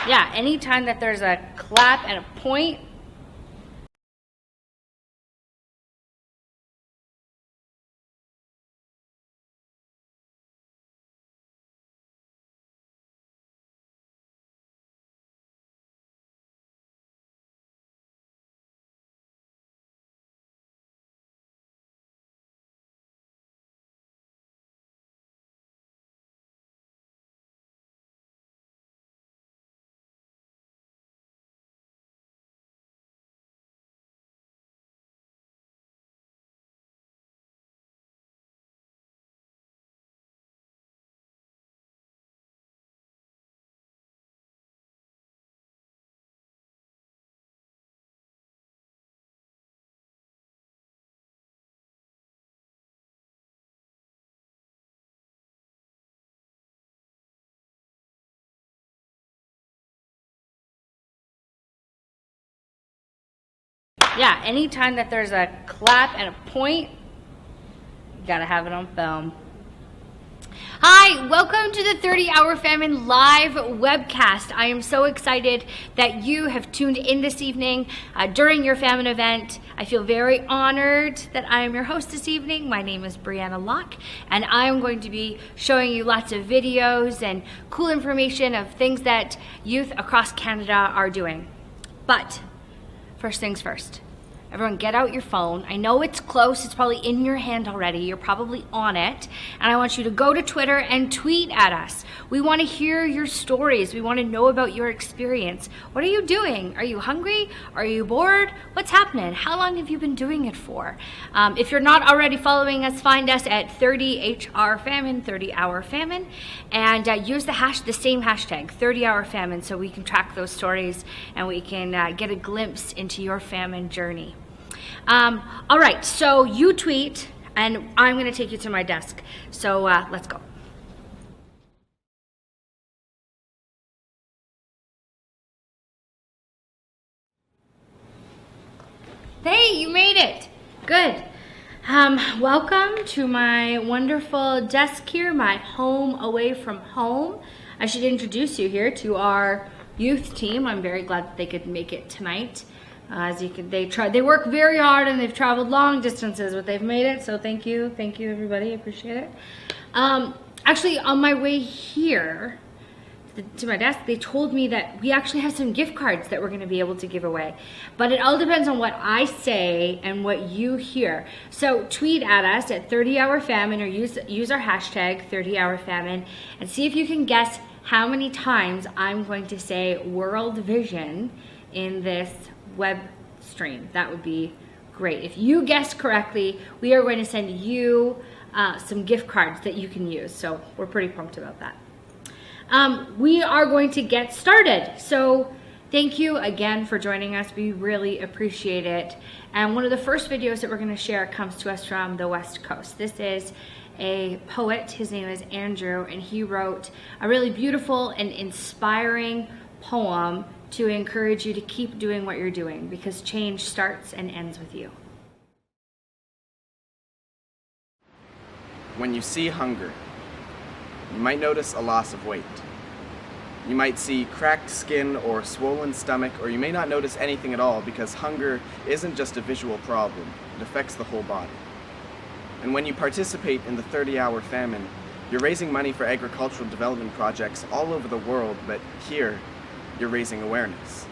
Yeah, anytime that there's a clap and a point, yeah, anytime that there's a clap and a point, you gotta have it on film. Hi, welcome to the 30 Hour Famine Live Webcast. I am so excited that you have tuned in this evening during your famine event. I feel very honored that I am your host this evening. My name is Brianna Locke, and I am going to be showing you lots of videos and cool information of things that youth across Canada are doing. But first things first. Everyone get out your phone. I know it's close, it's probably in your hand already, you're probably on it, and I want you to go to Twitter and tweet at us. We want to hear your stories, we want to know about your experience. What are you doing? Are you hungry? Are you bored? What's happening? How long have you been doing it for? If you're not already following us, find us at 30HR Famine, 30 Hour Famine, and use the same hashtag, 30 Hour Famine, so we can track those stories and we can get a glimpse into your famine journey. All right, so you tweet, and I'm going to take you to my desk. So let's go. Hey, you made it. Good. Welcome to my wonderful desk here, my home away from home. I should introduce you here to our youth team. I'm very glad that they could make it tonight. As you can, they work very hard and they've traveled long distances, but they've made it. So thank you everybody, I appreciate it. Actually, on my way here to my desk, they told me that we actually have some gift cards that we're going to be able to give away. But it all depends on what I say and what you hear. So tweet at us at 30 Hour Famine or use our hashtag 30 Hour Famine and see if you can guess how many times I'm going to say World Vision in this web stream. That would be great. If you guessed correctly, we are going to send you some gift cards that you can use. So we're pretty pumped about that. We are going to get started. So thank you again for joining us. We really appreciate it. And one of the first videos that we're going to share comes to us from the West Coast. This is a poet. His name is Andrew, and he wrote a really beautiful and inspiring poem to encourage you to keep doing what you're doing, because change starts and ends with you. When you see hunger, you might notice a loss of weight. You might see cracked skin or swollen stomach, or you may not notice anything at all, because hunger isn't just a visual problem, it affects the whole body. And when you participate in the 30-hour famine, you're raising money for agricultural development projects all over the world, but here, you're raising awareness.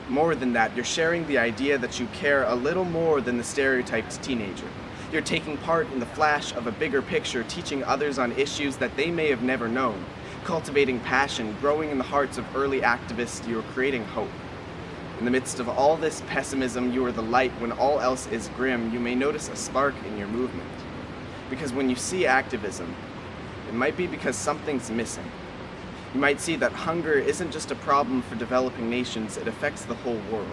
More than that, you're sharing the idea that you care a little more than the stereotyped teenager. You're taking part in the flash of a bigger picture, teaching others on issues that they may have never known, cultivating passion, growing in the hearts of early activists. You're creating hope. In the midst of all this pessimism, you are the light. When all else is grim, you may notice a spark in your movement. Because when you see activism, it might be because something's missing. You might see that hunger isn't just a problem for developing nations, it affects the whole world.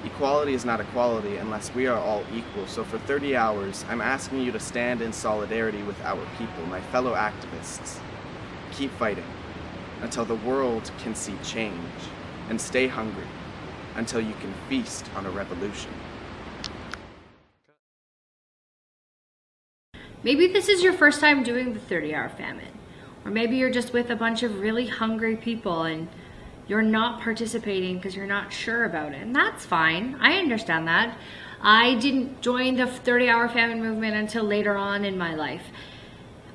Equality is not equality unless we are all equal. So for 30 hours, I'm asking you to stand in solidarity with our people, my fellow activists. Keep fighting until the world can see change, and stay hungry until you can feast on a revolution. Maybe this is your first time doing the 30-hour famine. Or maybe you're just with a bunch of really hungry people and You're not participating because you're not sure about it. And that's fine. I understand that. I didn't join the 30-hour famine movement until later on in my life.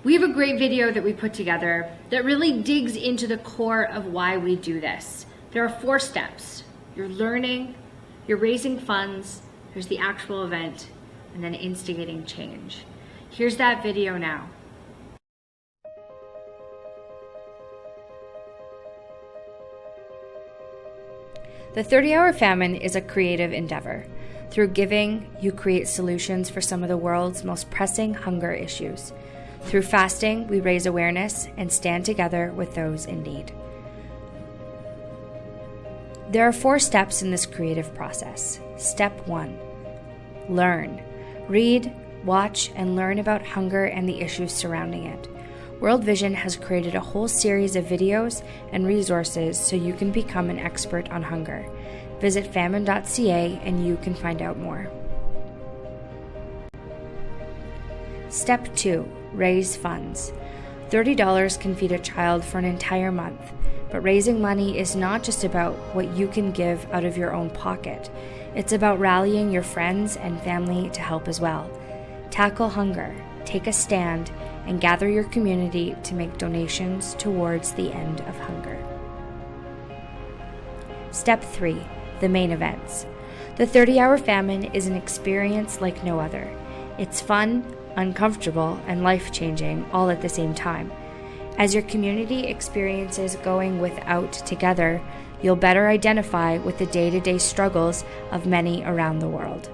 We have a great video that we put together that really digs into the core of why we do this. There are 4 steps. You're learning, you're raising funds, there's the actual event, and then instigating change. Here's that video now. The 30-hour famine is a creative endeavor. Through giving, you create solutions for some of the world's most pressing hunger issues. Through fasting, we raise awareness and stand together with those in need. There are 4 steps in this creative process. Step 1, learn. Read, watch, and learn about hunger and the issues surrounding it. World Vision has created a whole series of videos and resources so you can become an expert on hunger. Visit famine.ca and you can find out more. Step 2, raise funds. $30 can feed a child for an entire month. But raising money is not just about what you can give out of your own pocket. It's about rallying your friends and family to help as well. Tackle hunger, take a stand, and gather your community to make donations towards the end of hunger. Step 3, the main events. The 30-hour famine is an experience like no other. It's fun, uncomfortable, and life-changing all at the same time. As your community experiences going without together, you'll better identify with the day-to-day struggles of many around the world.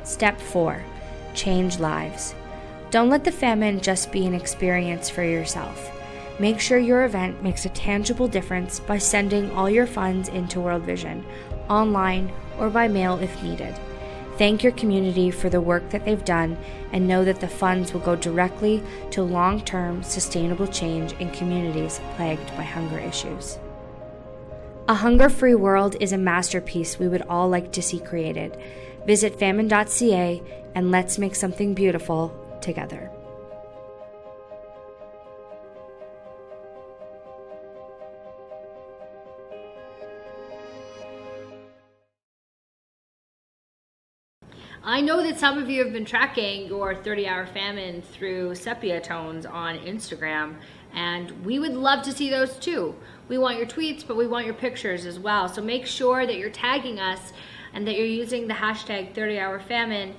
Step 4, change lives. Don't let the famine just be an experience for yourself. Make sure your event makes a tangible difference by sending all your funds into World Vision, online or by mail if needed. Thank your community for the work that they've done and know that the funds will go directly to long-term sustainable change in communities plagued by hunger issues. A hunger-free world is a masterpiece we would all like to see created. Visit famine.ca and let's make something beautiful together. I know that some of you have been tracking your 30-hour famine through sepia tones on Instagram, and we would love to see those too. We want your tweets, but we want your pictures as well. So make sure that you're tagging us and that you're using the hashtag 30-hour famine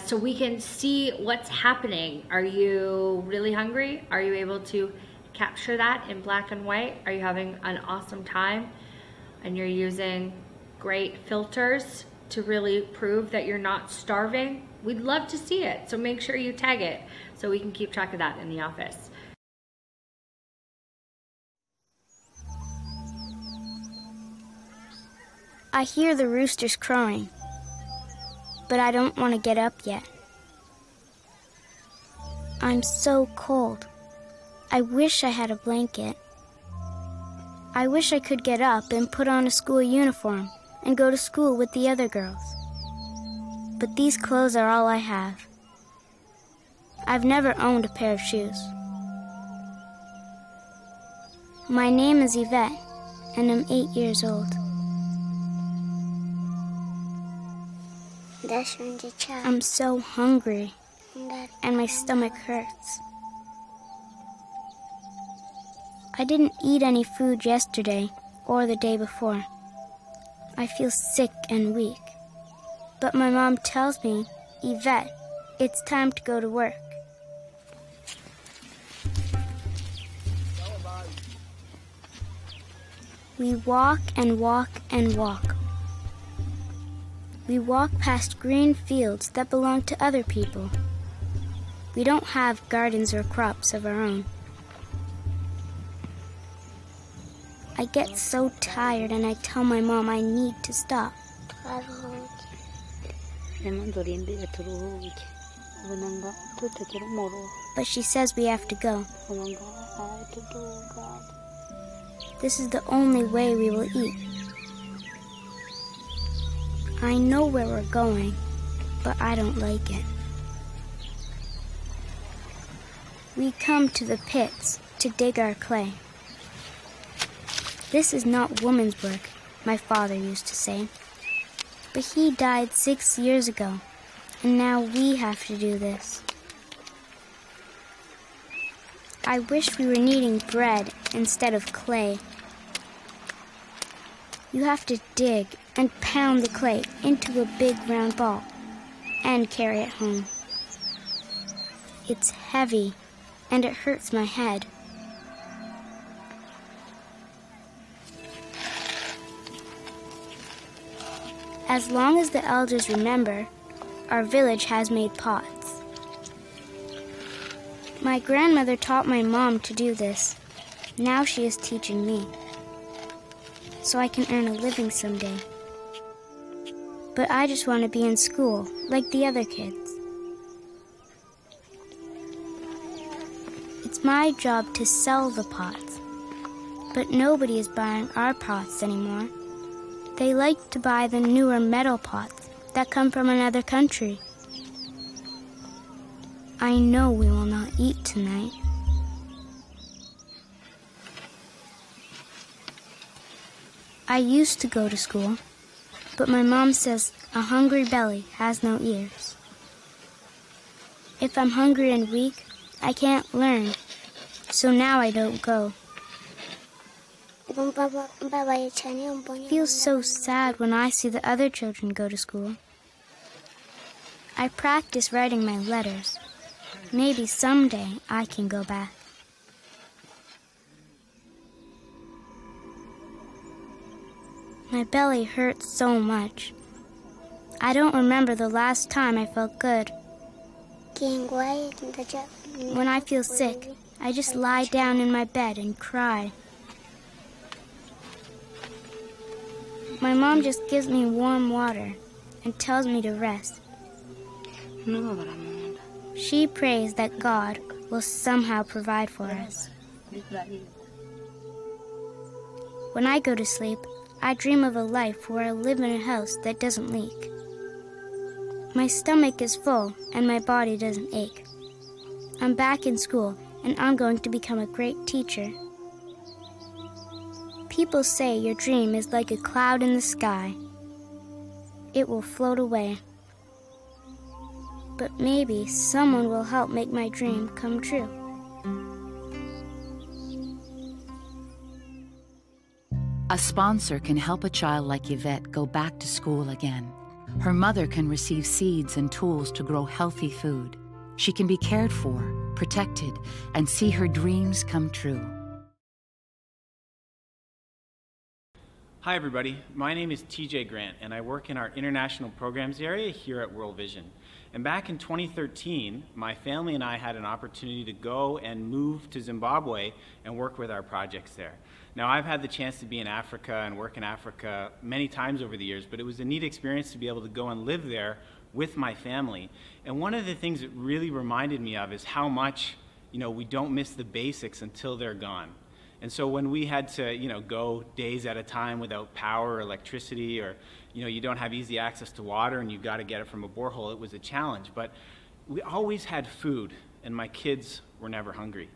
so we can see what's happening. Are you really hungry? Are you able to capture that in black and white? Are you having an awesome time? And you're using great filters to really prove that you're not starving? We'd love to see it. So make sure you tag it so we can keep track of that in the office. I hear the roosters crowing, but I don't want to get up yet. I'm so cold. I wish I had a blanket. I wish I could get up and put on a school uniform and go to school with the other girls. But these clothes are all I have. I've never owned a pair of shoes. My name is Evette, and I'm 8 years old. I'm so hungry, and my stomach hurts. I didn't eat any food yesterday or the day before. I feel sick and weak. But my mom tells me, Evette, it's time to go to work. We walk and walk and walk. We walk past green fields that belong to other people. We don't have gardens or crops of our own. I get so tired and I tell my mom I need to stop. But she says we have to go. This is the only way we will eat. I know where we're going, but I don't like it. We come to the pits to dig our clay. This is not woman's work, my father used to say. But he died 6 years ago, and now we have to do this. I wish we were kneading bread instead of clay. You have to dig and pound the clay into a big round ball and carry it home. It's heavy, and it hurts my head. As long as the elders remember, our village has made pots. My grandmother taught my mom to do this. Now she is teaching me, so I can earn a living someday. But I just want to be in school, like the other kids. It's my job to sell the pots, but nobody is buying our pots anymore. They like to buy the newer metal pots that come from another country. I know we will not eat tonight. I used to go to school, but my mom says a hungry belly has no ears. If I'm hungry and weak, I can't learn, so now I don't go. It feels so sad when I see the other children go to school. I practice writing my letters. Maybe someday I can go back. My belly hurts so much. I don't remember the last time I felt good. When I feel sick, I just lie down in my bed and cry. My mom just gives me warm water and tells me to rest. She prays that God will somehow provide for us. When I go to sleep, I dream of a life where I live in a house that doesn't leak. My stomach is full and my body doesn't ache. I'm back in school and I'm going to become a great teacher. People say your dream is like a cloud in the sky. It will float away. But maybe someone will help make my dream come true. A sponsor can help a child like Evette go back to school again. Her mother can receive seeds and tools to grow healthy food. She can be cared for, protected, and see her dreams come true. Hi everybody, my name is TJ Grant and I work in our international programs area here at World Vision. And back in 2013, my family and I had an opportunity to go and move to Zimbabwe and work with our projects there. Now I've had the chance to be in Africa and work in Africa many times over the years, but it was a neat experience to be able to go and live there with my family. And one of the things it really reminded me of is how much, we don't miss the basics until they're gone. And so when we had to, go days at a time without power or electricity, or, you don't have easy access to water and you've got to get it from a borehole, it was a challenge. But we always had food and my kids were never hungry.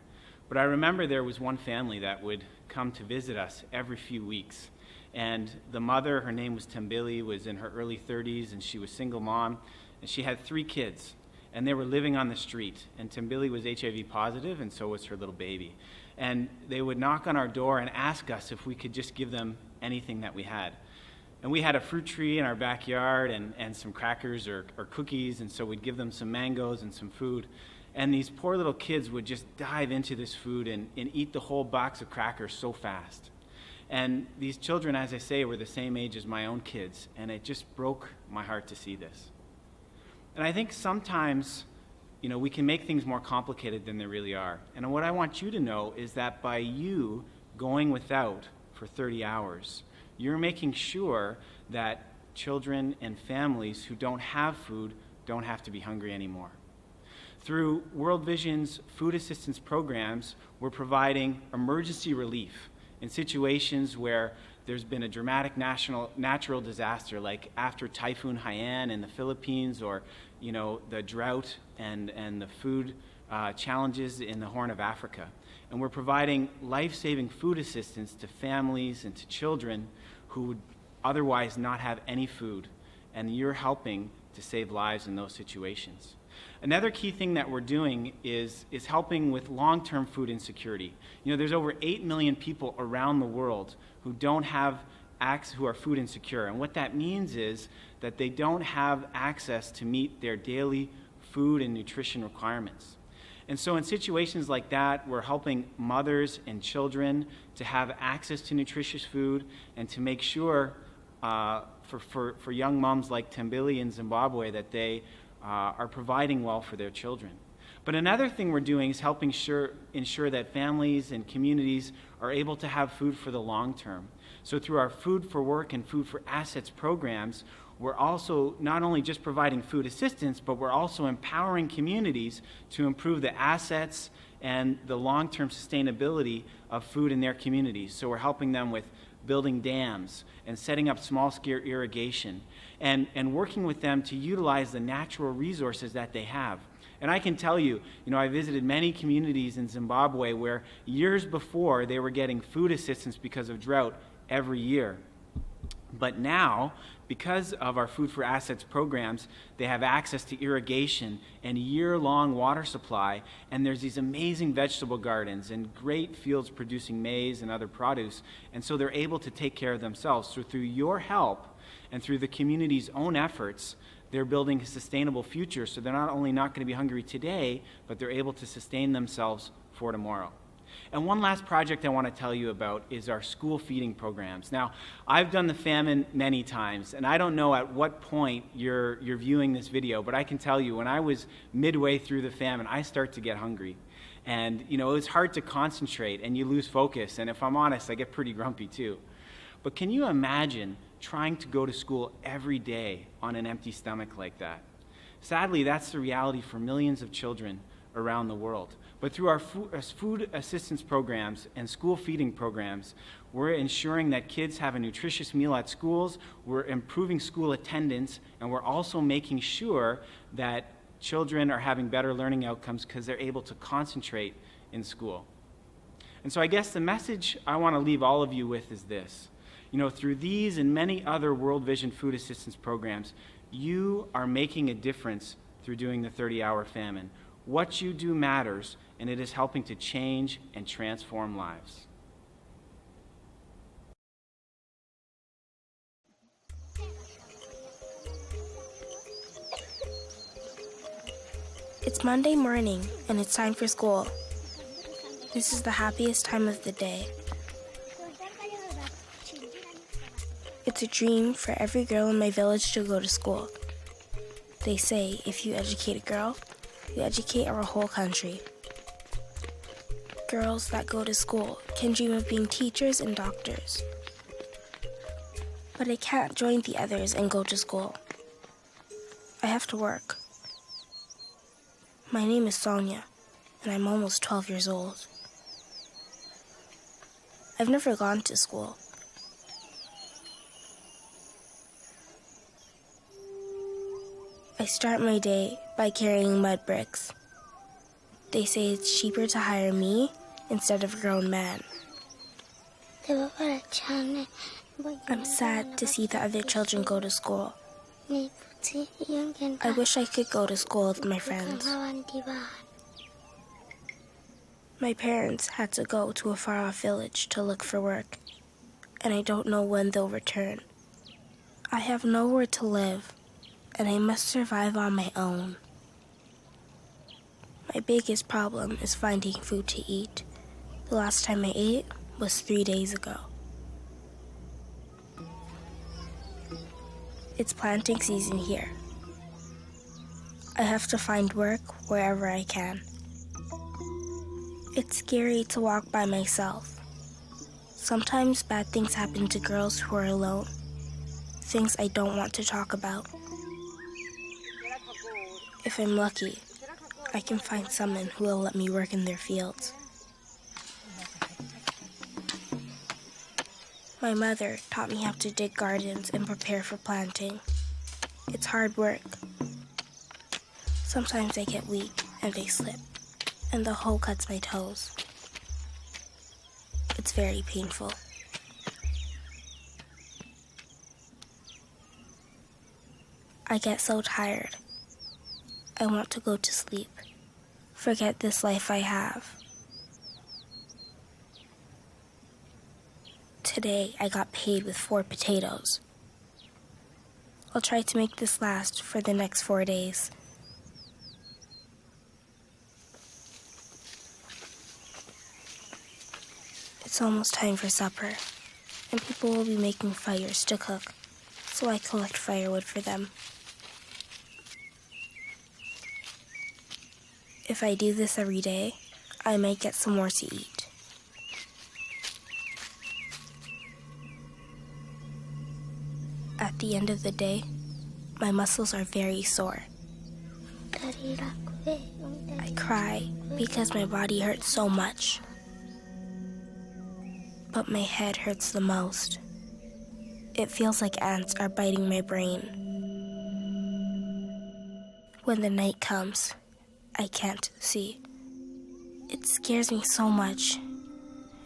But I remember there was one family that would come to visit us every few weeks. And the mother, her name was Tembili, was in her early 30s and she was single mom. And she had 3 kids and they were living on the street. And Tembili was HIV positive and so was her little baby. And they would knock on our door and ask us if we could just give them anything that we had. And we had a fruit tree in our backyard and some crackers or cookies, and so we'd give them some mangoes and some food. And these poor little kids would just dive into this food and eat the whole box of crackers so fast. And these children, as I say, were the same age as my own kids, and it just broke my heart to see this. And I think sometimes we can make things more complicated than they really are. And what I want you to know is that by you going without for 30 hours, you're making sure that children and families who don't have food don't have to be hungry anymore. Through World Vision's food assistance programs, we're providing emergency relief in situations where there's been a dramatic natural disaster, like after Typhoon Haiyan in the Philippines, or the drought and the food challenges in the Horn of Africa. and we're providing life-saving food assistance to families and to children who would otherwise not have any food, and you're helping to save lives in those situations. Another key thing that we're doing is helping with long-term food insecurity. You know, there's over 8 million people around the world who don't have who are food insecure, and what that means is that they don't have access to meet their daily food and nutrition requirements. And so in situations like that, we're helping mothers and children to have access to nutritious food and to make sure for young moms like Tembili in Zimbabwe that they are providing well for their children. But another thing we're doing is helping ensure that families and communities are able to have food for the long term. So through our Food for Work and Food for Assets programs, we're also not only just providing food assistance, but we're also empowering communities to improve the assets and the long-term sustainability of food in their communities. So we're helping them with building dams and setting up small-scale irrigation and working with them to utilize the natural resources that they have. And I can tell you, I visited many communities in Zimbabwe where years before they were getting food assistance because of drought every year. But now, because of our Food for Assets programs, they have access to irrigation and year-long water supply, and there's these amazing vegetable gardens and great fields producing maize and other produce, and so they're able to take care of themselves. So through your help and through the community's own efforts, they're building a sustainable future, so they're not only not going to be hungry today, but they're able to sustain themselves for tomorrow. And one last project I want to tell you about is our school feeding programs. Now, I've done the famine many times, and I don't know at what point you're viewing this video, but I can tell you, when I was midway through the famine, I start to get hungry. And, it's hard to concentrate, and you lose focus, and if I'm honest, I get pretty grumpy too. But can you imagine trying to go to school every day on an empty stomach like that? Sadly, that's the reality for millions of children around the world. But through our food assistance programs and school feeding programs, we're ensuring that kids have a nutritious meal at schools, we're improving school attendance, and we're also making sure that children are having better learning outcomes because they're able to concentrate in school. And so I guess the message I want to leave all of you with is this. Through these and many other World Vision food assistance programs, you are making a difference through doing the 30-hour famine. What you do matters, and it is helping to change and transform lives. It's Monday morning, and it's time for school. This is the happiest time of the day. It's a dream for every girl in my village to go to school. They say if you educate a girl, you educate our whole country. Girls that go to school can dream of being teachers and doctors. But I can't join the others and go to school. I have to work. My name is Sonia, and I'm almost 12 years old. I've never gone to school. I start my day by carrying mud bricks. They say it's cheaper to hire me instead of a grown man. I'm sad to see the other children go to school. I wish I could go to school with my friends. My parents had to go to a far-off village to look for work, and I don't know when they'll return. I have nowhere to live, and I must survive on my own. My biggest problem is finding food to eat. The last time I ate was 3 days ago. It's planting season here. I have to find work wherever I can. It's scary to walk by myself. Sometimes bad things happen to girls who are alone. Things I don't want to talk about. If I'm lucky, I can find someone who will let me work in their fields. My mother taught me how to dig gardens and prepare for planting. It's hard work. Sometimes I get weak and I slip, and the hoe cuts my toes. It's very painful. I get so tired. I want to go to sleep. Forget this life I have. Today, I got paid with 4 potatoes. I'll try to make this last for the next 4 days. It's almost time for supper, and people will be making fires to cook, so I collect firewood for them. If I do this every day, I might get some more to eat. At the end of the day, my muscles are very sore. I cry because my body hurts so much. But my head hurts the most. It feels like ants are biting my brain. When the night comes, I can't see. It scares me so much,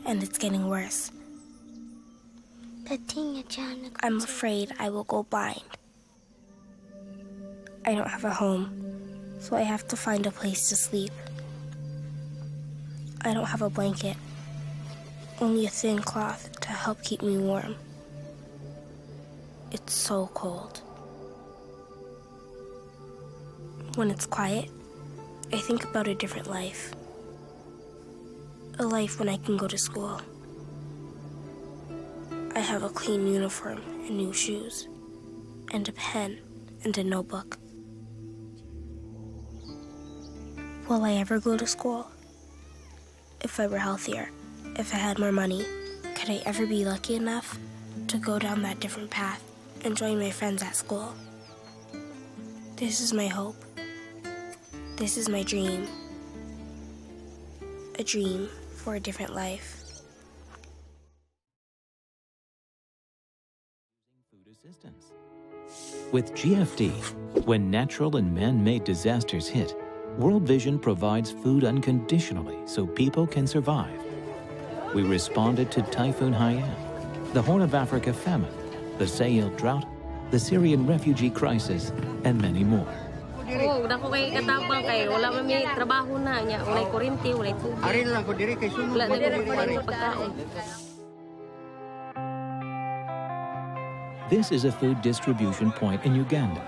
and it's getting worse. I'm afraid I will go blind. I don't have a home, so I have to find a place to sleep. I don't have a blanket, only a thin cloth to help keep me warm. It's so cold. When it's quiet, I think about a different life. A life when I can go to school. I have a clean uniform and new shoes, and a pen and a notebook. Will I ever go to school? If I were healthier, if I had more money, could I ever be lucky enough to go down that different path and join my friends at school? This is my hope. This is my dream. A dream for a different life. Food assistance. With GFD, when natural and man-made disasters hit, World Vision provides food unconditionally so people can survive. We responded to Typhoon Haiyan, the Horn of Africa famine, the Sahel drought, the Syrian refugee crisis, and many more. Oh, dako kay katabang kay wala man may trabaho na nya, walay kuryente, walay tubig. Ari lang ko diri kay sunod. Wala na pagkaon. This is a food distribution point in Uganda.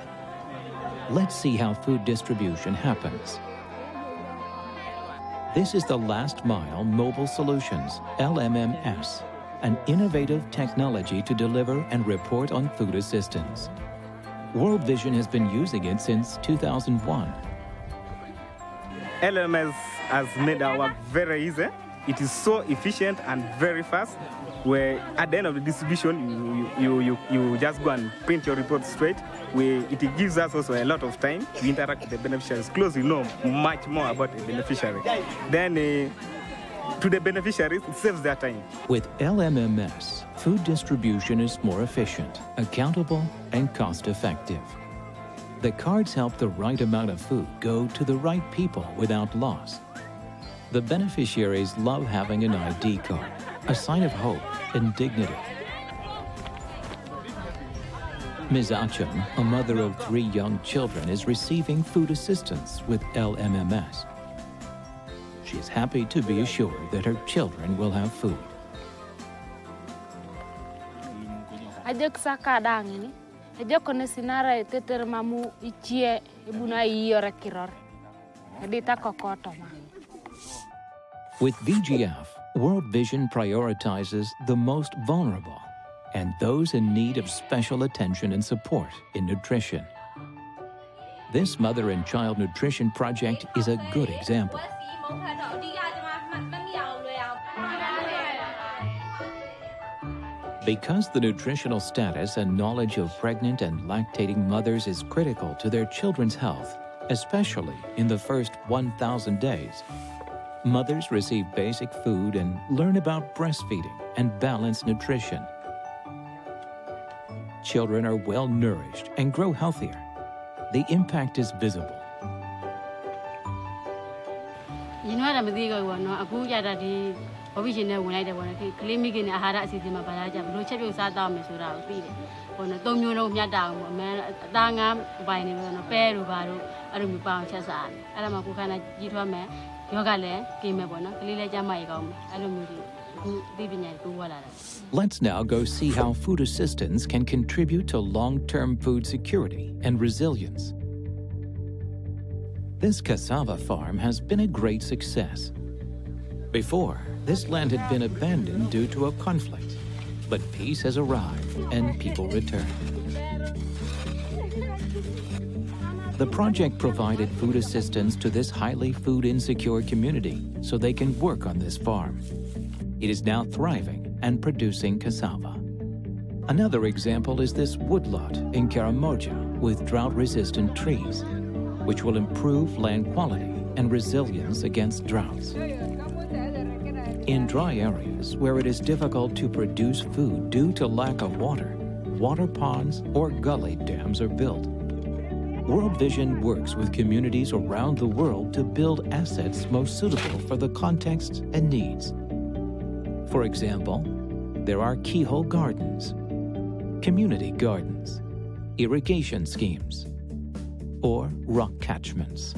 Let's see how food distribution happens. This is the Last Mile Mobile Solutions, LMMS, an innovative technology to deliver and report on food assistance. World Vision has been using it since 2001. LMS has made our work very easy. It is so efficient and very fast, where at the end of the distribution, you just go and print your report straight. It gives us also a lot of time to interact with the beneficiaries, closely know much more about the beneficiary. Then to the beneficiaries, it saves their time. With LMMS, food distribution is more efficient, accountable, and cost-effective. The cards help the right amount of food go to the right people without loss. The beneficiaries love having an ID card, a sign of hope and dignity. Ms. Acham, a mother of 3 young children, is receiving food assistance with LMMS. She is happy to be assured that her children will have food. Ajak sakadang ini, ajak kena sinara teter mamu icie ibuna iyo rekiror. Jadi tak kokoto mah. With VGF, World Vision prioritizes the most vulnerable and those in need of special attention and support in nutrition. This mother and child nutrition project is a good example. Because the nutritional status and knowledge of pregnant and lactating mothers is critical to their children's health, especially in the first 1,000 days, mothers receive basic food and learn about breastfeeding and balanced nutrition. Children are well nourished and grow healthier. The impact is visible. Ino ada mesti kau wana, aku jadi World Vision နဲ့ဝင်လိုက်တယ်ပေါ့နော်ကလေးမိခင်နဲ့အာဟာရအစီအစဉ်မှာဗလာကြဘလို့ချက်ပြုတ်စားတော့မယ်ဆိုတာကိုသိတယ်ပေါ့နော်သုံးမျိုးလုံးမြတ်တာအောင်ပေါ့အမှန်အသားငါးပိုင်းနေပေါ့နော်ပဲတို့ဘာတို့အဲ့လိုမျိုးပအောင်ချက်စားတယ်အဲ့ဒါမှကိုခန္ဓာကြီးထွားမယ်ယောဂလည်းกินမယ်ပေါ့နော်ကလေးလည်းကြမ်းမရကောင်းမယ်အဲ့လိုမျိုးဒီအခုသိပညာကိုဝါလာတာ Let's now go see how food assistance can contribute to long-term food security and resilience. This cassava farm has been a great success. Before, this land had been abandoned due to a conflict, but peace has arrived and people returned. The project provided food assistance to this highly food insecure community so they can work on this farm. It is now thriving and producing cassava. Another example is this woodlot in Karamoja with drought-resistant trees, which will improve land quality and resilience against droughts. In dry areas where it is difficult to produce food due to lack of water, water ponds or gully dams are built. World Vision works with communities around the world to build assets most suitable for the context and needs. For example, there are keyhole gardens, community gardens, irrigation schemes, or rock catchments.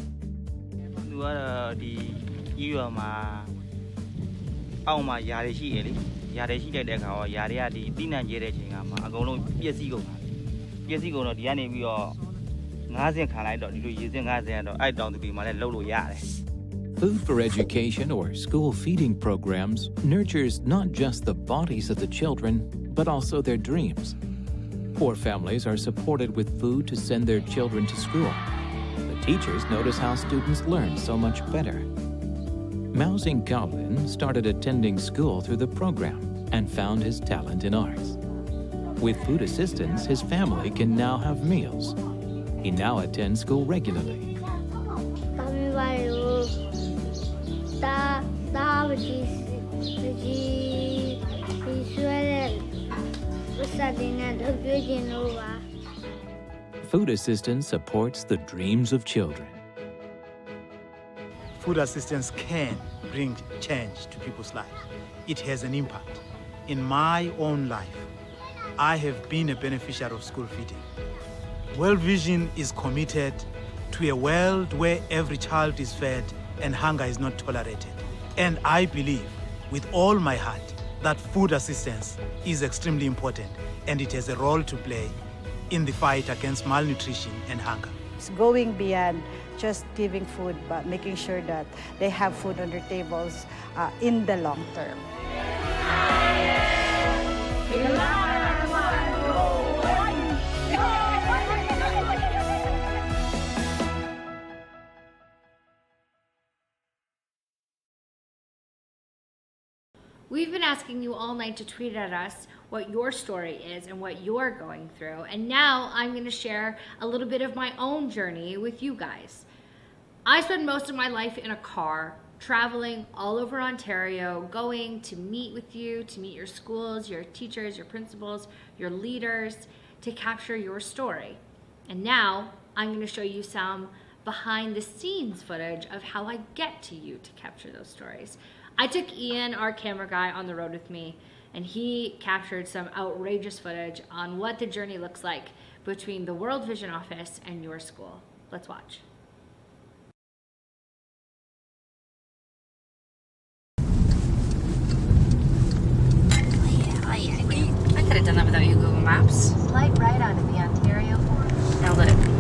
Food for Education or school feeding programs nurtures not just the bodies of the children, but also their dreams. Poor families are supported with food to send their children to school. The teachers notice how students learn so much better. Mao Zingkaolin started attending school through the program and found his talent in arts. With food assistance, his family can now have meals. He now attends school regularly. Food assistance supports the dreams of children. Food assistance can bring change to people's lives. It has an impact. In my own life, I have been a beneficiary of school feeding. World Vision is committed to a world where every child is fed and hunger is not tolerated. And I believe with all my heart that food assistance is extremely important and it has a role to play in the fight against malnutrition and hunger. It's going beyond just giving food, but making sure that they have food on their tables in the long term. We've been asking you all night to tweet at us what your story is and what you're going through. And now I'm going to share a little bit of my own journey with you guys. I spent most of my life in a car, traveling all over Ontario, going to meet with you, to meet your schools, your teachers, your principals, your leaders, to capture your story. And now I'm going to show you some behind the scenes footage of how I get to you to capture those stories. I took Ian, our camera guy, on the road with me, and he captured some outrageous footage on what the journey looks like between the World Vision office and your school. Let's watch. Oh yeah. I could have done that without you, Google Maps. Light right onto the Ontario border. Nailed it.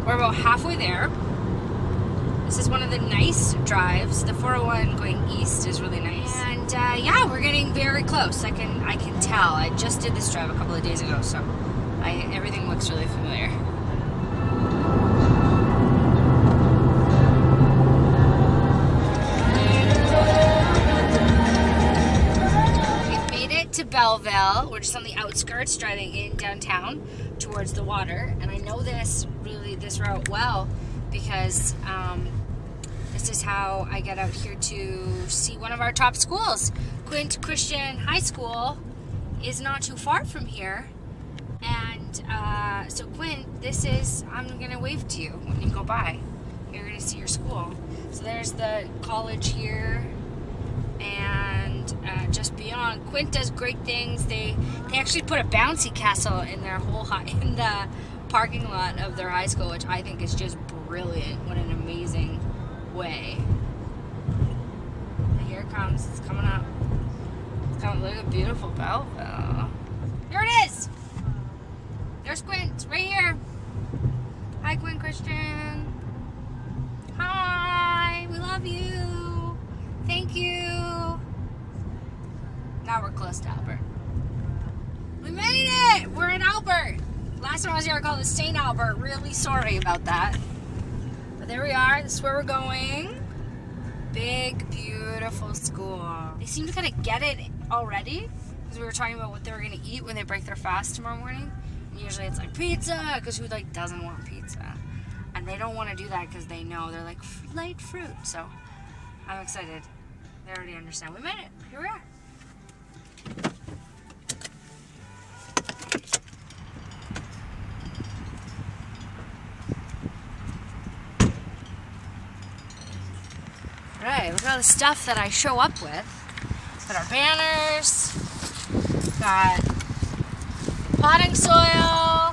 We're about halfway there. This is one of the nice drives. The 401 going east is really nice. And yeah, we're getting very close. I can tell. I just did this drive a couple of days ago, so everything looks really familiar. We've made it to Belleville. We're just on the outskirts, driving in downtown towards the water, and I know this route well because this is how I get out here to see one of our top schools. Quint Christian High School is not too far from here, and so Quint, this is, I'm gonna wave to you when you go by. You're gonna see your school. So there's the college here, and just beyond. Quint does great things. They actually put a bouncy castle in their in the parking lot of their high school, which I think is just brilliant. What an amazing way. And here it comes. It's coming up. It's coming. Look at beautiful Belleville. Here it is. There's Quint. It's right here. Hi, Quint Christian. Hi. We love you. Thank you. Now we're close to Albert. We made it! We're in Albert. Last time I was here, I called it St. Albert. Really sorry about that. But there we are. This is where we're going. Big, beautiful school. They seem to kind of get it already, because we were talking about what they were going to eat when they break their fast tomorrow morning. And usually it's like pizza, because who doesn't want pizza? And they don't want to do that because they know they're like light fruit. So I'm excited. They already understand. We made it. Here we are. Alright, look at all the stuff that I show up with. Got our banners, got potting soil,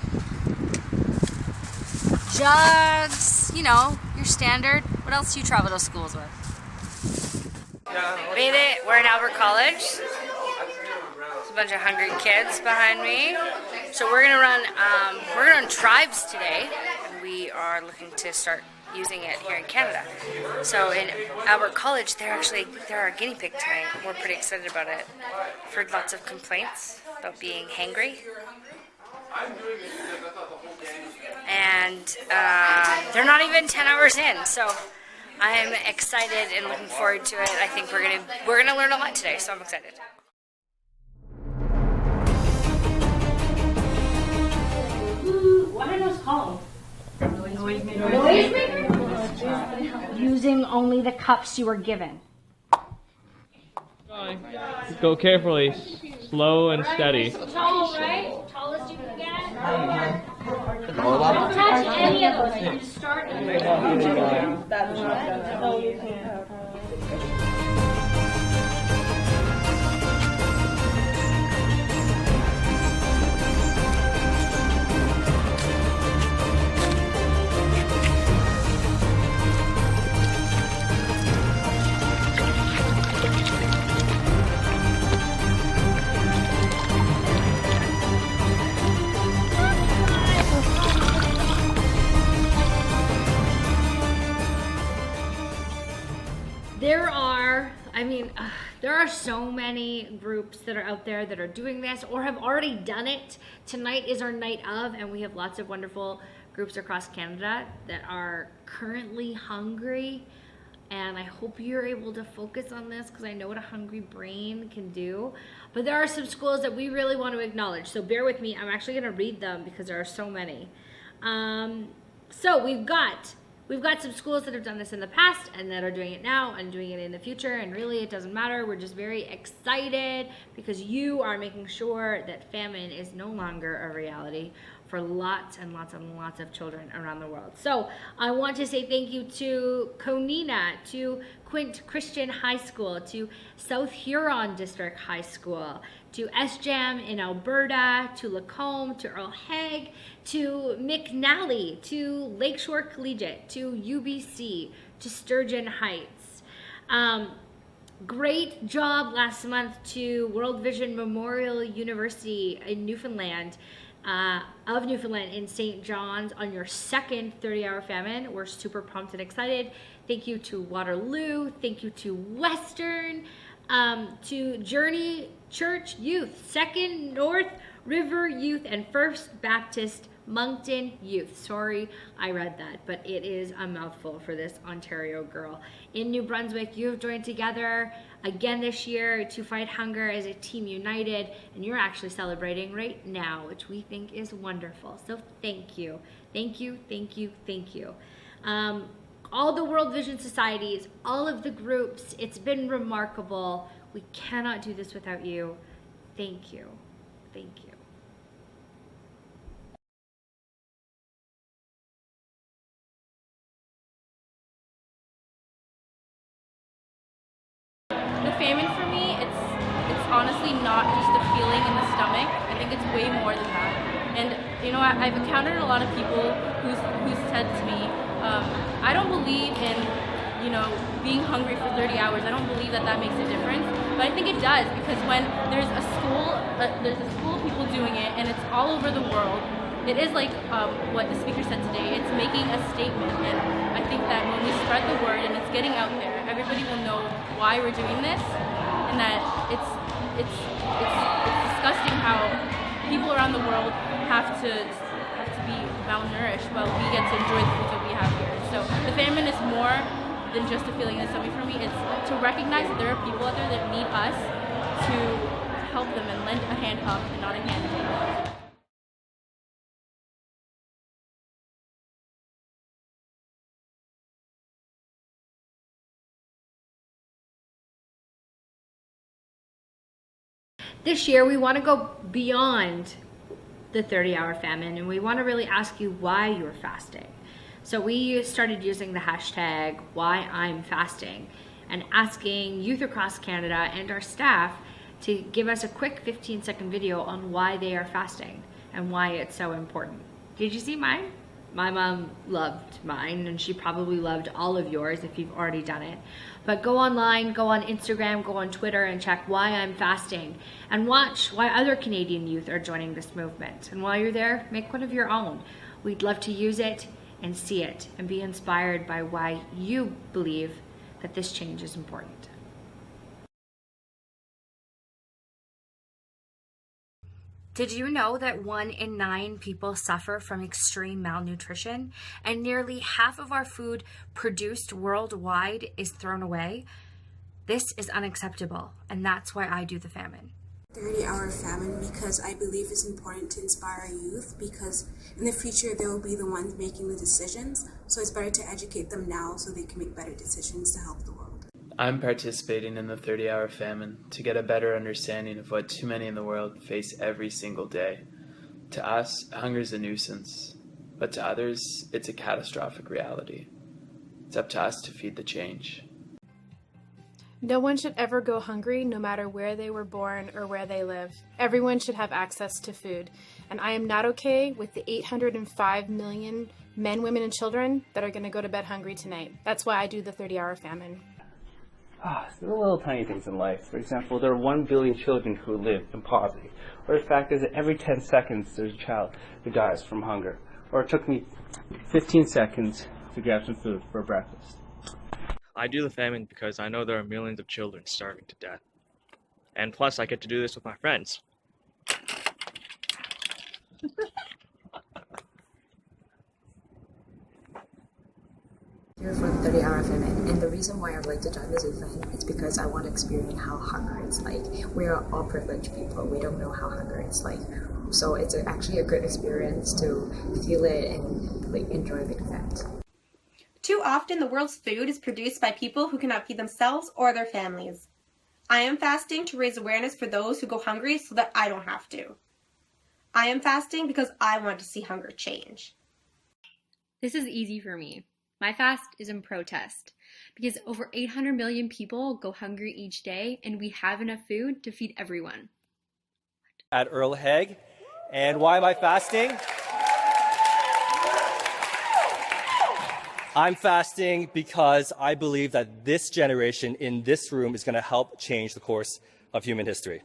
jugs, you know, your standard. What else do you travel to schools with? Made it. We're in Albert College. There's a bunch of hungry kids behind me. So we're gonna run tribes today, and we are looking to start using it here in Canada. So in Albert College, they're our guinea pig tonight. We're pretty excited about it. I've heard lots of complaints about being hangry. And they're not even 10 hours in, so I'm excited and looking forward to it. I think we're gonna learn a lot today, so I'm excited. What are those called? Noisemaker? Using only the cups you were given. Go carefully, slow and steady. Tall, right? Tallest you can get. Don't touch any of those. You just start. There are so many groups that are out there that are doing this or have already done it. Tonight is our night of, and we have lots of wonderful groups across Canada that are currently hungry. And I hope you're able to focus on this, because I know what a hungry brain can do. But there are some schools that we really want to acknowledge. So bear with me. I'm actually going to read them because there are so many. So we've got some schools that have done this in the past and that are doing it now and doing it in the future. And really, it doesn't matter. We're just very excited because you are making sure that famine is no longer a reality for lots and lots and lots of children around the world. So I want to say thank you to Conina, to Quint Christian High School, to South Huron District High School, to SJAM in Alberta, to Lacombe, to Earl Haig, to McNally, to Lakeshore Collegiate, to UBC, to Sturgeon Heights. Great job last month to World Vision Memorial University in Newfoundland, in St. John's on your second 30-hour famine. We're super pumped and excited. Thank you to Waterloo. Thank you to Western, to Journey Church Youth, Second North River Youth, and First Baptist Moncton Youth. Sorry, I read that, but it is a mouthful for this Ontario girl. In New Brunswick, you have joined together again this year to fight hunger as a team united, and you're actually celebrating right now, which we think is wonderful. So thank you. Thank you, thank you, thank you. All the World Vision Societies, all of the groups, it's been remarkable. We cannot do this without you. Thank you. Thank you. famine for me, it's honestly not just a feeling in the stomach. I think it's way more than that. And you know, I've encountered a lot of people who's said to me, I don't believe in, you know, being hungry for 30 hours. I don't believe that makes a difference. But I think it does, because when there's a school of people doing it, and it's all over the world. It is like what the speaker said today. It's making a statement, and I think that when we spread the word and it's getting out there, everybody will know why we're doing this, and that it's disgusting how people around the world have to be malnourished while we get to enjoy the foods that we have here. So the famine is more than just a feeling in the stomach for me. It's to recognize that there are people out there that need us to help them and lend a hand up and not a hand down. This year, we want to go beyond the 30-hour famine, and we want to really ask you why you're fasting. So we started using the hashtag #WhyI'mFasting and asking youth across Canada and our staff to give us a quick 15-second video on why they are fasting and why it's so important. Did you see mine? My mom loved mine, and she probably loved all of yours if you've already done it. But go online, go on Instagram, go on Twitter, and check Why I'm Fasting, and watch why other Canadian youth are joining this movement. And while you're there, make one of your own. We'd love to use it and see it and be inspired by why you believe that this change is important. Did you know that 1 in 9 people suffer from extreme malnutrition, and nearly half of our food produced worldwide is thrown away? This is unacceptable, and that's why I do the famine. 30-hour famine, because I believe it's important to inspire youth, because in the future they will be the ones making the decisions, so it's better to educate them now so they can make better decisions to help the world. I'm participating in the 30-hour famine to get a better understanding of what too many in the world face every single day. To us, hunger is a nuisance, but to others, it's a catastrophic reality. It's up to us to feed the change. No one should ever go hungry, no matter where they were born or where they live. Everyone should have access to food, and I am not okay with the 805 million men, women, and children that are going to go to bed hungry tonight. That's why I do the 30-hour famine. There are little tiny things in life. For example, there are 1 billion children who live in poverty. Or the fact is that every 10 seconds there's a child who dies from hunger. Or it took me 15 seconds to grab some food for breakfast. I do the famine because I know there are millions of children starving to death. And plus, I get to do this with my friends. Here for the 30-hour famine, and the reason why I would like to join this event is because I want to experience how hunger is like. We are all privileged people. We don't know how hunger is like. So it's actually a good experience to feel it and like enjoy the event. Too often, the world's food is produced by people who cannot feed themselves or their families. I am fasting to raise awareness for those who go hungry so that I don't have to. I am fasting because I want to see hunger change. This is easy for me. My fast is in protest because over 800 million people go hungry each day, and we have enough food to feed everyone. At Earl Haig. And why am I fasting? I'm fasting because I believe that this generation in this room is going to help change the course of human history.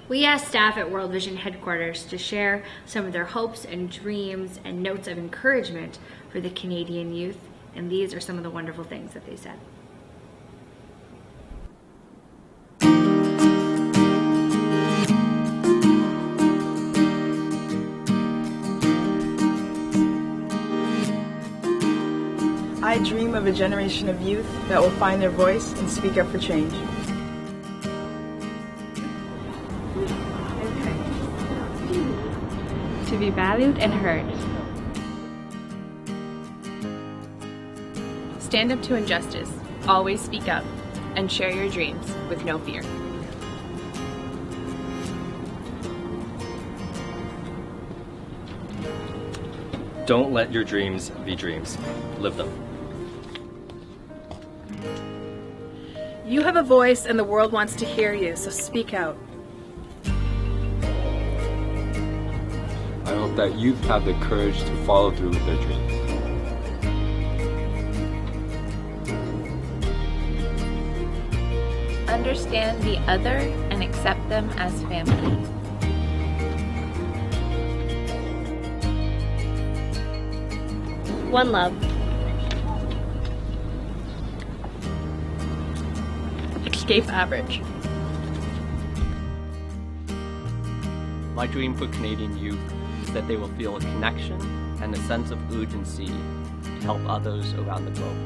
We asked staff at World Vision headquarters to share some of their hopes and dreams and notes of encouragement for the Canadian youth, and these are some of the wonderful things that they said. I dream of a generation of youth that will find their voice and speak up for change. To be valued and heard. Stand up to injustice, always speak up, and share your dreams with no fear. Don't let your dreams be dreams. Live them. You have a voice and the world wants to hear you, so speak out. I hope that youth have the courage to follow through with their dreams. Understand the other and accept them as family. One love. Escape average. My dream for Canadian youth is that they will feel a connection and a sense of urgency to help others around the globe.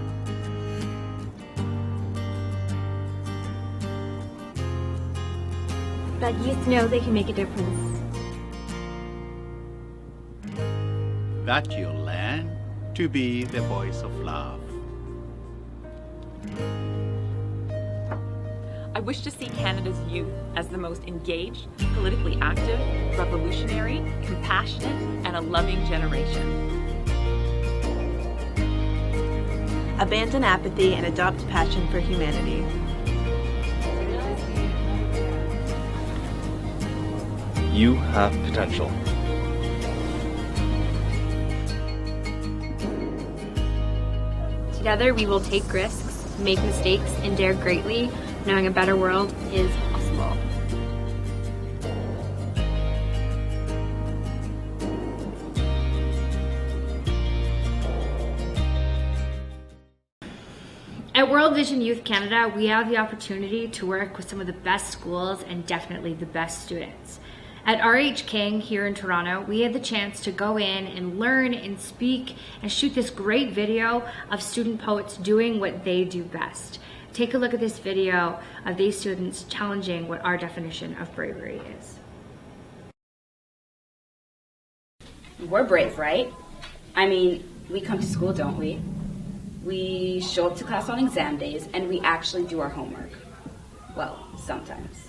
That youth know they can make a difference. That you'll learn to be the voice of love. I wish to see Canada's youth as the most engaged, politically active, revolutionary, compassionate, and a loving generation. Abandon apathy and adopt passion for humanity. You have potential. Together we will take risks, make mistakes, and dare greatly, knowing a better world is possible. At World Vision Youth Canada, we have the opportunity to work with some of the best schools and definitely the best students. At RH King here in Toronto, we had the chance to go in and learn and speak and shoot this great video of student poets doing what they do best. Take a look at this video of these students challenging what our definition of bravery is. We're brave, right? I mean, we come to school, don't we? We show up to class on exam days and we actually do our homework. Well, sometimes.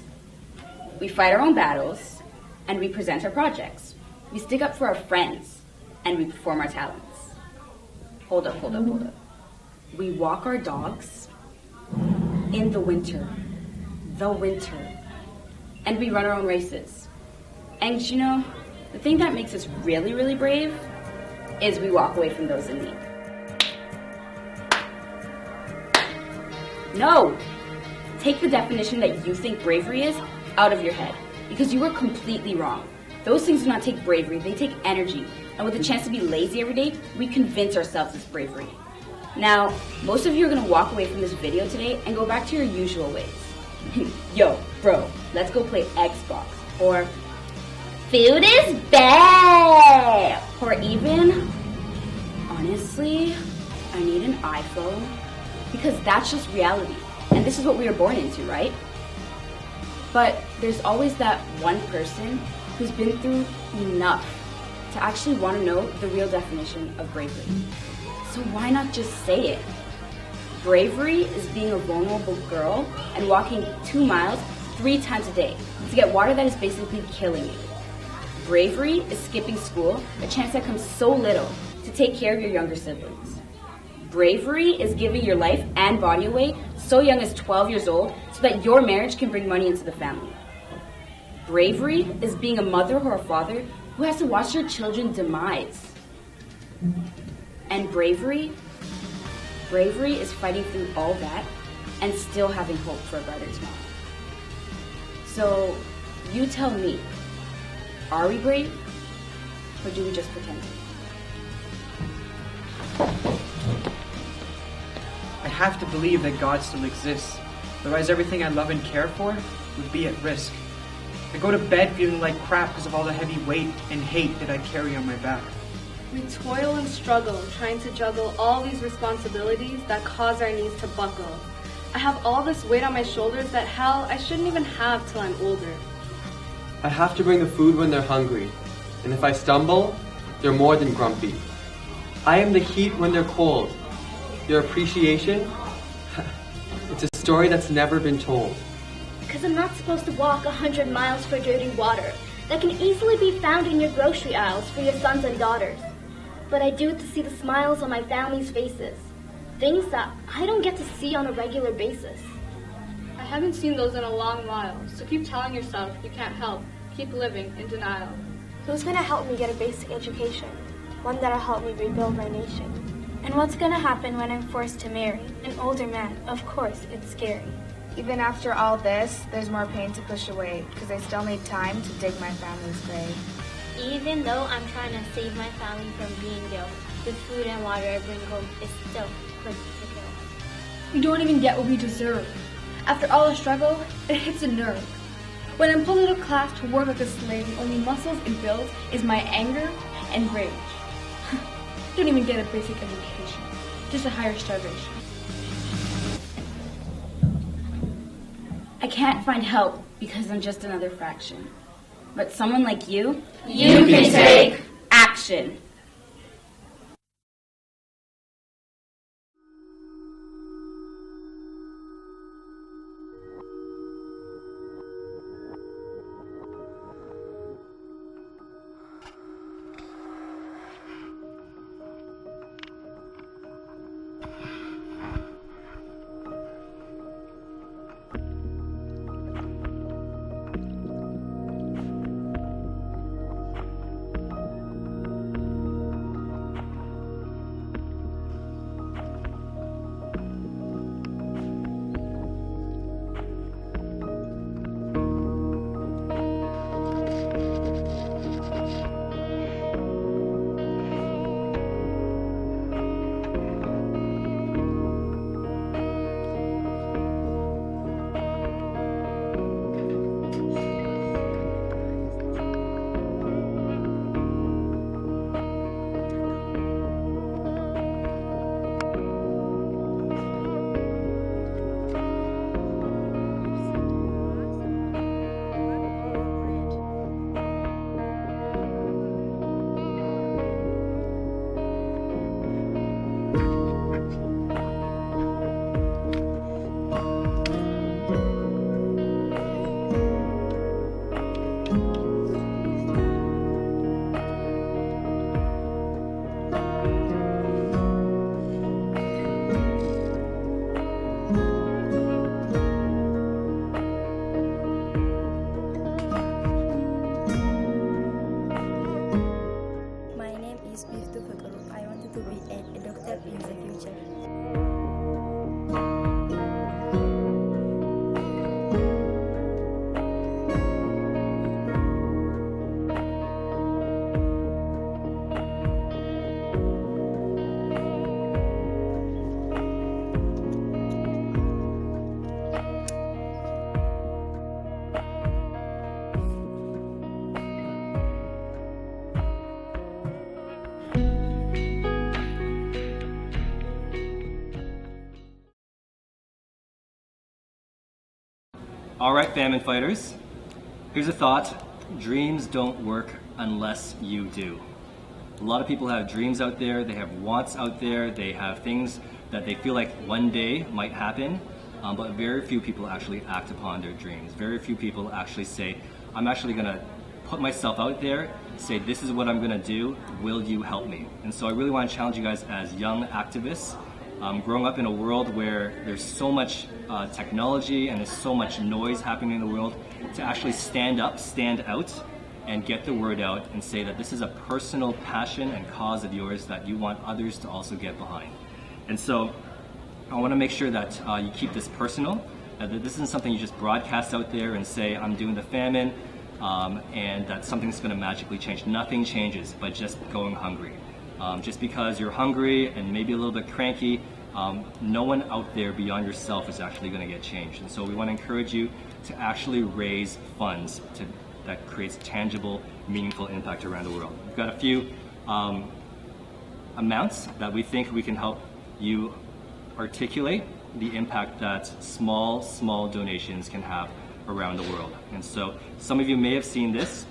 We fight our own battles and we present our projects. We stick up for our friends and we perform our talents. Hold up. We walk our dogs in the winter, and we run our own races. And you know, the thing that makes us really, really brave is we walk away from those in need. No! Take the definition that you think bravery is out of your head, because you are completely wrong. Those things do not take bravery, they take energy. And with a chance to be lazy every day, we convince ourselves it's bravery. Now, most of you are gonna walk away from this video today and go back to your usual ways. Yo, bro, let's go play Xbox. Or, food is bad. Or even, honestly, I need an iPhone. Because that's just reality. And this is what we were born into, right? But there's always that one person who's been through enough to actually want to know the real definition of bravery. So why not just say it? Bravery is being a vulnerable girl and walking 2 miles 3 times a day to get water that is basically killing you. Bravery is skipping school, a chance that comes so little to take care of your younger siblings. Bravery is giving your life and body away so young as 12 years old so that your marriage can bring money into the family. Bravery is being a mother or a father who has to watch their children's demise. And bravery is fighting through all that and still having hope for a brighter tomorrow. So, you tell me, are we brave or do we just pretend to be? I have to believe that God still exists. Otherwise, everything I love and care for would be at risk. I go to bed feeling like crap because of all the heavy weight and hate that I carry on my back. We toil and struggle trying to juggle all these responsibilities that cause our knees to buckle. I have all this weight on my shoulders that hell, I shouldn't even have till I'm older. I have to bring the food when they're hungry, and if I stumble, they're more than grumpy. I am the heat when they're cold. Their appreciation, it's a story that's never been told. Because I'm not supposed to walk 100 miles for dirty water that can easily be found in your grocery aisles for your sons and daughters. But I do it to see the smiles on my family's faces, things that I don't get to see on a regular basis. I haven't seen those in a long while, so keep telling yourself you can't help. Keep living in denial. Who's gonna help me get a basic education? One that'll help me rebuild my nation. And what's gonna happen when I'm forced to marry an older man? Of course, it's scary. Even after all this, there's more pain to push away, because I still need time to dig my family's grave. Even though I'm trying to save my family from being ill, the food and water I bring home is still quick to kill. We don't even get what we deserve. After all the struggle, it hits a nerve. When I'm pulled out of class to work like a slave, the only muscles it builds is my anger and rage. Don't even get a basic education, just a higher starvation. I can't find help because I'm just another fraction. But someone like you can take action. All right, famine fighters, here's a thought. Dreams don't work unless you do. A lot of people have dreams out there, they have wants out there, they have things that they feel like one day might happen, but very few people actually act upon their dreams. Very few people actually say, I'm actually gonna put myself out there, say this is what I'm gonna do, will you help me? And so I really wanna challenge you guys as young activists, growing up in a world where there's so much technology and there's so much noise happening in the world, to actually stand up, stand out, and get the word out and say that this is a personal passion and cause of yours that you want others to also get behind. And so I want to make sure that you keep this personal, that this isn't something you just broadcast out there and say, I'm doing the famine, and that something's going to magically change. Nothing changes by just going hungry. Just because you're hungry and maybe a little bit cranky, no one out there beyond yourself is actually going to get changed. And so we want to encourage you to actually raise funds that creates tangible, meaningful impact around the world. We've got a few amounts that we think we can help you articulate the impact that small donations can have around the world. And so some of you may have seen this.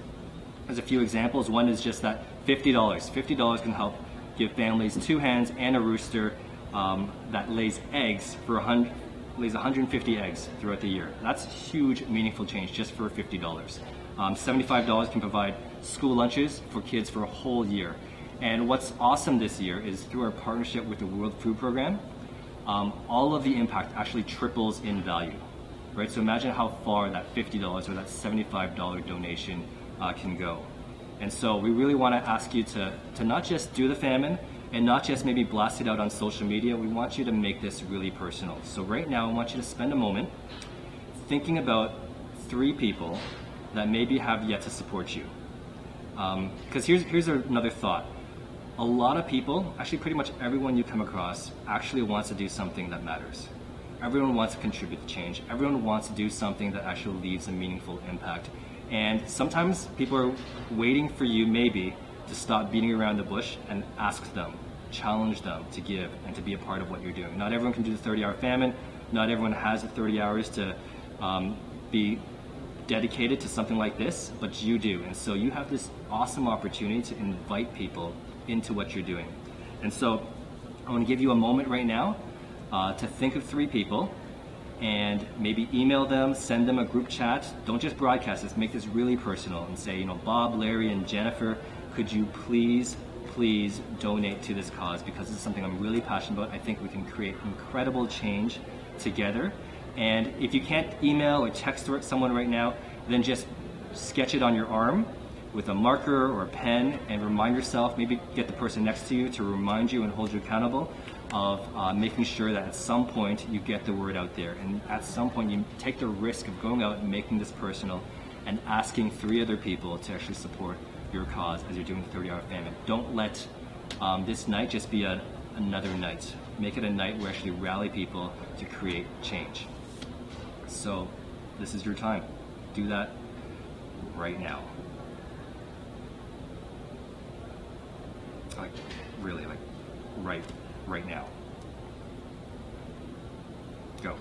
There's a few examples. One is just that $50. $50 can help give families 2 hens and a rooster that lays eggs for 150 eggs throughout the year. That's huge, meaningful change just for $50. $75 can provide school lunches for kids for a whole year. And what's awesome this year is through our partnership with the World Food Program, all of the impact actually triples in value, right? So imagine how far that $50 or that $75 donation can go. And so we really want to ask you to not just do the famine and not just maybe blast it out on social media. We want you to make this really personal. So right now I want you to spend a moment thinking about 3 people that maybe have yet to support you. Because here's another thought. A lot of people, actually pretty much everyone you come across, actually wants to do something that matters. Everyone wants to contribute to change. Everyone wants to do something that actually leaves a meaningful impact. And sometimes people are waiting for you maybe to stop beating around the bush and ask them, challenge them to give and to be a part of what you're doing. Not everyone can do the 30-hour famine. Not everyone has the 30 hours to be dedicated to something like this, but you do. And so you have this awesome opportunity to invite people into what you're doing. And so I want to give you a moment right now to think of 3 people and maybe email them, send them a group chat. Don't just broadcast this, make this really personal and say, Bob, Larry, and Jennifer, could you please donate to this cause, because this is something I'm really passionate about. I think we can create incredible change together. And if you can't email or text someone right now, then just sketch it on your arm with a marker or a pen and remind yourself, maybe get the person next to you to remind you and hold you accountable of making sure that at some point you get the word out there. And at some point you take the risk of going out and making this personal and asking 3 other people to actually support your cause as you're doing the 30-hour famine. Don't let this night just be another night. Make it a night where you actually rally people to create change. So this is your time. Do that right now. Really, right now. Go.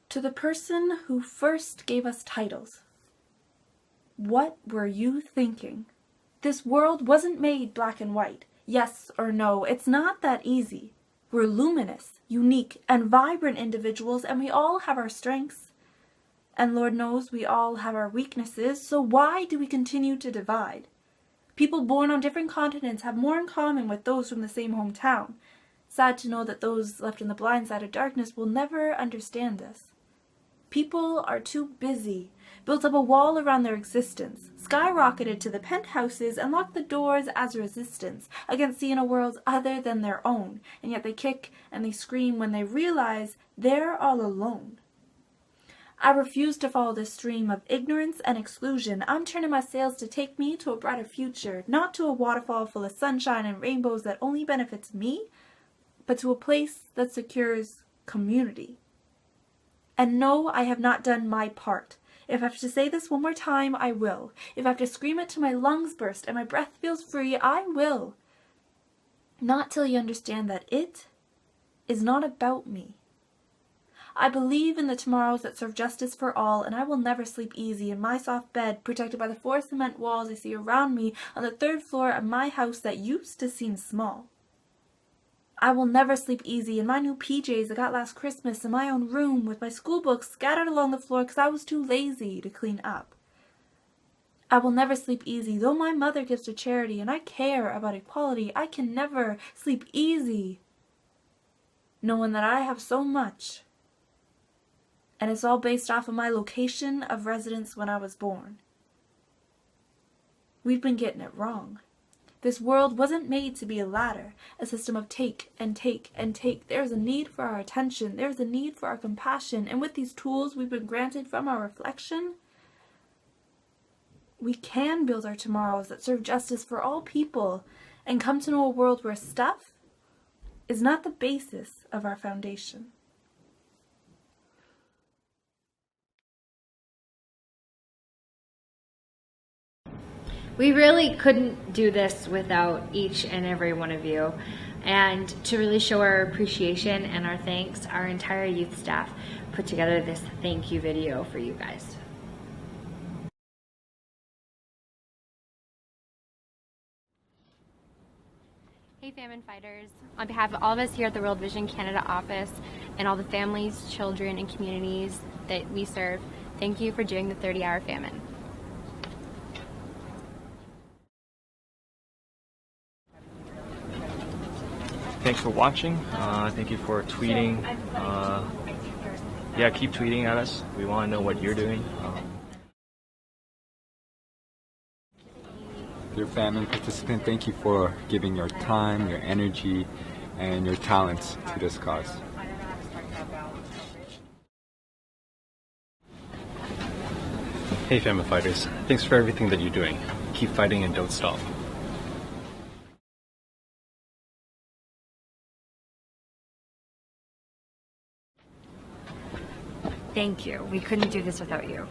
To the person who first gave us titles, what were you thinking? This world wasn't made black and white, yes or no. It's not that easy. We're luminous, unique, and vibrant individuals, and we all have our strengths. And Lord knows we all have our weaknesses, so why do we continue to divide? People born on different continents have more in common with those from the same hometown. Sad to know that those left in the blind side of darkness will never understand this. People are too busy, built up a wall around their existence, skyrocketed to the penthouses, and locked the doors as resistance against seeing a world other than their own, and yet they kick and they scream when they realize they're all alone. I refuse to follow this stream of ignorance and exclusion. I'm turning my sails to take me to a brighter future, not to a waterfall full of sunshine and rainbows that only benefits me, but to a place that secures community. And no, I have not done my part. If I have to say this one more time, I will. If I have to scream it till my lungs burst and my breath feels free, I will. Not till you understand that it is not about me. I believe in the tomorrows that serve justice for all, and I will never sleep easy in my soft bed, protected by the 4 cement walls I see around me on the 3rd floor of my house that used to seem small. I will never sleep easy in my new PJs I got last Christmas in my own room with my school books scattered along the floor because I was too lazy to clean up. I will never sleep easy, though my mother gives to charity and I care about equality. I can never sleep easy, knowing that I have so much, and it's all based off of my location of residence when I was born. We've been getting it wrong. This world wasn't made to be a ladder, a system of take and take and take. There's a need for our attention. There's a need for our compassion. And with these tools we've been granted from our reflection, we can build our tomorrows that serve justice for all people and come to know a world where stuff is not the basis of our foundation. We really couldn't do this without each and every one of you. And to really show our appreciation and our thanks, our entire youth staff put together this thank you video for you guys. Hey Famine Fighters, on behalf of all of us here at the World Vision Canada office and all the families, children, and communities that we serve, thank you for doing the 30-hour famine. Thanks for watching. Thank you for tweeting. Yeah, keep tweeting at us. We want to know what you're doing. Dear famine participant, thank you for giving your time, your energy, and your talents to this cause. Hey famine fighters, thanks for everything that you're doing. Keep fighting and don't stop. Thank you. We couldn't do this without you.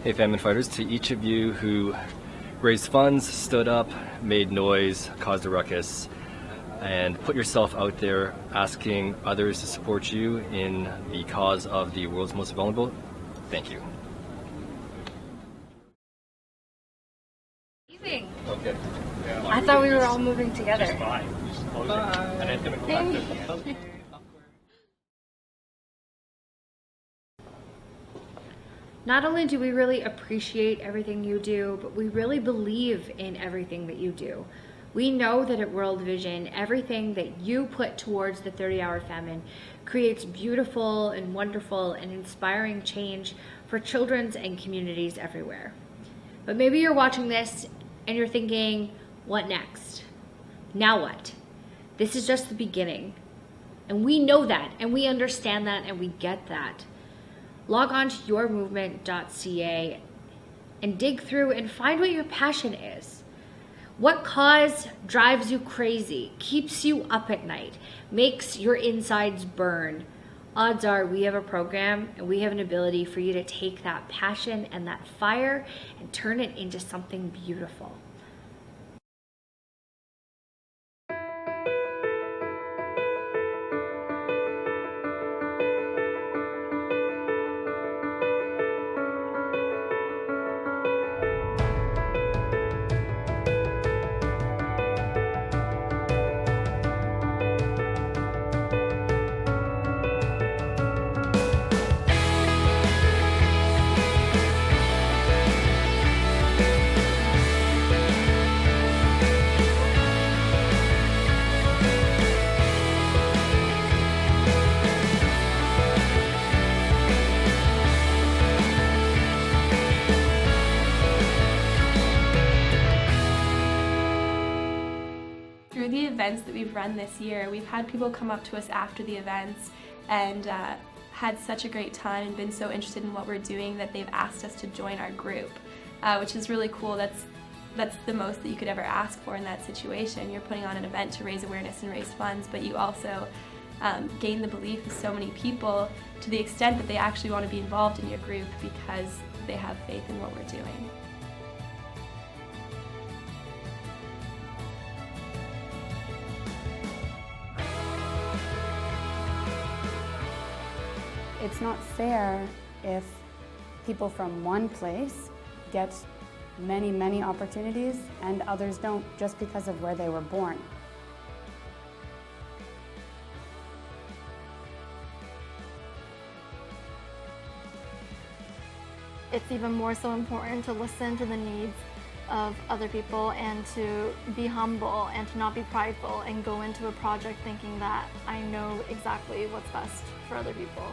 Hey famine fighters, to each of you who raised funds, stood up, made noise, caused a ruckus, and put yourself out there asking others to support you in the cause of the world's most vulnerable, thank you. Okay. I thought we were all moving together. Bye. And it's gonna go back to Not only do we really appreciate everything you do, but we really believe in everything that you do. We know that at World Vision, everything that you put towards the 30-hour famine creates beautiful and wonderful and inspiring change for children and communities everywhere. But maybe you're watching this and you're thinking, what next? Now what? This is just the beginning. And we know that, and we understand that, and we get that. Log on to yourmovement.ca and dig through and find what your passion is. What cause drives you crazy, keeps you up at night, makes your insides burn? Odds are we have a program and we have an ability for you to take that passion and that fire and turn it into something beautiful. Through the events that we've run this year, we've had people come up to us after the events and had such a great time and been so interested in what we're doing that they've asked us to join our group, which is really cool. That's the most that you could ever ask for in that situation. You're putting on an event to raise awareness and raise funds, but you also gain the belief of so many people to the extent that they actually want to be involved in your group because they have faith in what we're doing. It's not fair if people from one place get many, many opportunities and others don't just because of where they were born. It's even more so important to listen to the needs of other people and to be humble and to not be prideful and go into a project thinking that I know exactly what's best for other people.